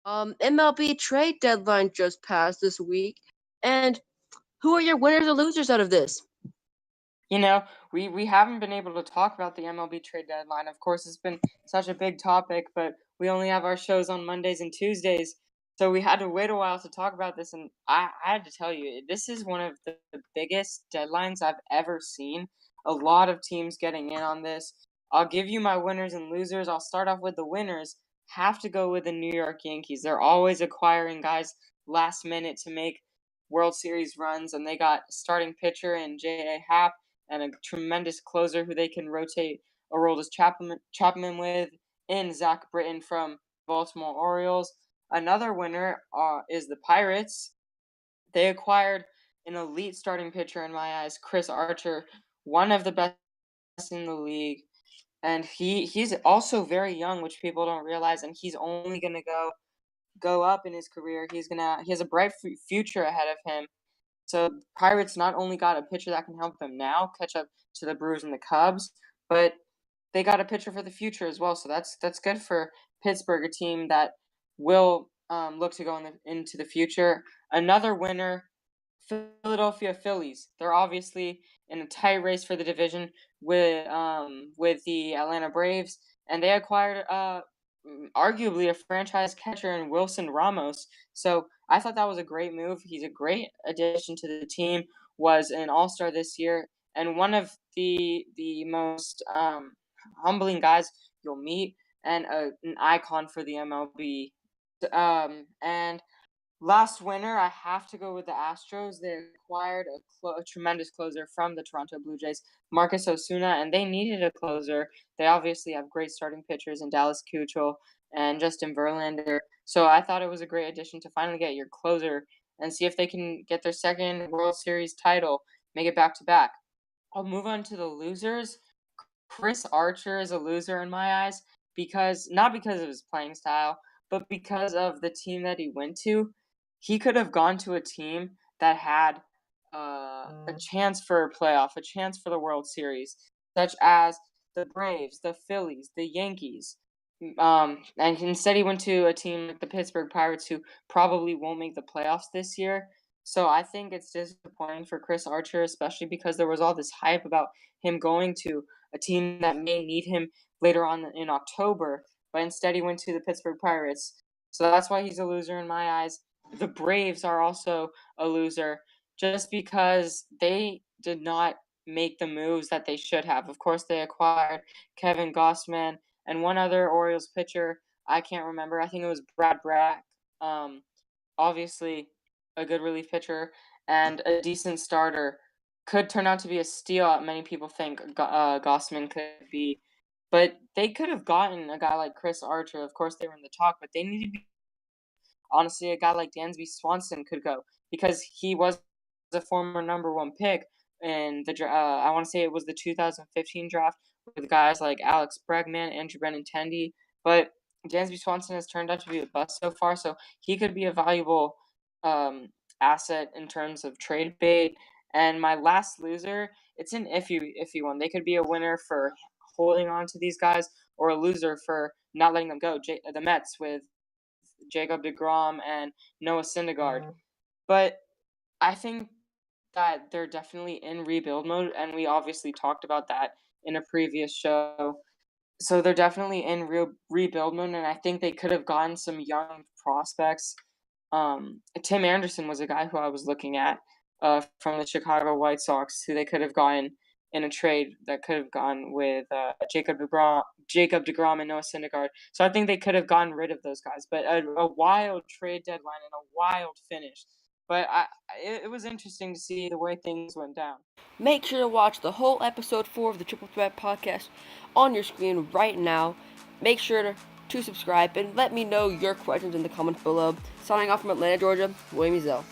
MLB trade deadline just passed this week, and who are your winners or losers out of this? We haven't been able to talk about the MLB trade deadline. Of course, it's been such a big topic, but we only have our shows on Mondays and Tuesdays, so we had to wait a while to talk about this. And I had to tell you, this is one of the biggest deadlines I've ever seen. A lot of teams getting in on this. I'll give you my winners and losers. I'll start off with the winners. Have to go with the New York Yankees. They're always acquiring guys last minute to make World Series runs, and they got starting pitcher in J.A. Happ and a tremendous closer who they can rotate Aroldis Chapman with, in Zach Britton from Baltimore Orioles. Another winner is the Pirates. They acquired an elite starting pitcher in my eyes, Chris Archer, one of the best in the league. And he's also very young, which people don't realize, and he's only gonna go up in his career. He has a bright future ahead of him. So Pirates not only got a pitcher that can help them now catch up to the Brewers and the Cubs, but they got a pitcher for the future as well. So that's good for Pittsburgh, a team that will look to go into the future. Another winner, Philadelphia Phillies. They're obviously in a tight race for the division with the Atlanta Braves, and they acquired arguably a franchise catcher in Wilson Ramos. So I thought that was a great move. He's a great addition to the team. Was an All-Star this year, and one of the most humbling guys you'll meet, and an icon for the MLB. And last winner, I have to go with the Astros. They acquired a tremendous closer from the Toronto Blue Jays, Marcus Osuna, and they needed a closer. They obviously have great starting pitchers in Dallas Keuchel and Justin Verlander. So I thought it was a great addition to finally get your closer and see if they can get their second World Series title, make it back to back. I'll move on to the losers. Chris Archer is a loser in my eyes not because of his playing style, but because of the team that he went to. He could have gone to a team that had a chance for a playoff, a chance for the World Series, such as the Braves, the Phillies, the Yankees. And instead he went to a team like the Pittsburgh Pirates, who probably won't make the playoffs this year. So I think it's disappointing for Chris Archer, especially because there was all this hype about him going to a team that may need him later on in October, but instead he went to the Pittsburgh Pirates. So that's why he's a loser in my eyes. The Braves are also a loser just because they did not make the moves that they should have. Of course, they acquired Kevin Gossman and one other Orioles pitcher. I can't remember. I think it was Brad Brack. Obviously, a good relief pitcher and a decent starter. Could turn out to be a steal. Many people think Gossman could be. But they could have gotten a guy like Chris Archer. Of course, they were in the talk, but they need to be. Honestly, a guy like Dansby Swanson could go because he was a former number one pick in I want to say it was the 2015 draft with guys like Alex Bregman, Andrew Benintendi. But Dansby Swanson has turned out to be a bust so far, so he could be a valuable asset in terms of trade bait. And my last loser, it's an iffy one. They could be a winner for holding on to these guys or a loser for not letting them go. The Mets with Jacob deGrom and Noah Syndergaard. But I think that they're definitely in rebuild mode, and we obviously talked about that in a previous show. So they're definitely in rebuild mode, and I think they could have gotten some young prospects. Tim Anderson was a guy who I was looking at from the Chicago White Sox, who they could have gotten in a trade that could have gone with Jacob deGrom and Noah Syndergaard. So I think they could have gotten rid of those guys. But a wild trade deadline and a wild finish. But it was interesting to see the way things went down. Make sure to watch the whole episode 4 of the Triple Threat podcast on your screen right now. Make sure to subscribe and let me know your questions in the comments below. Signing off from Atlanta, Georgia, William Ezel.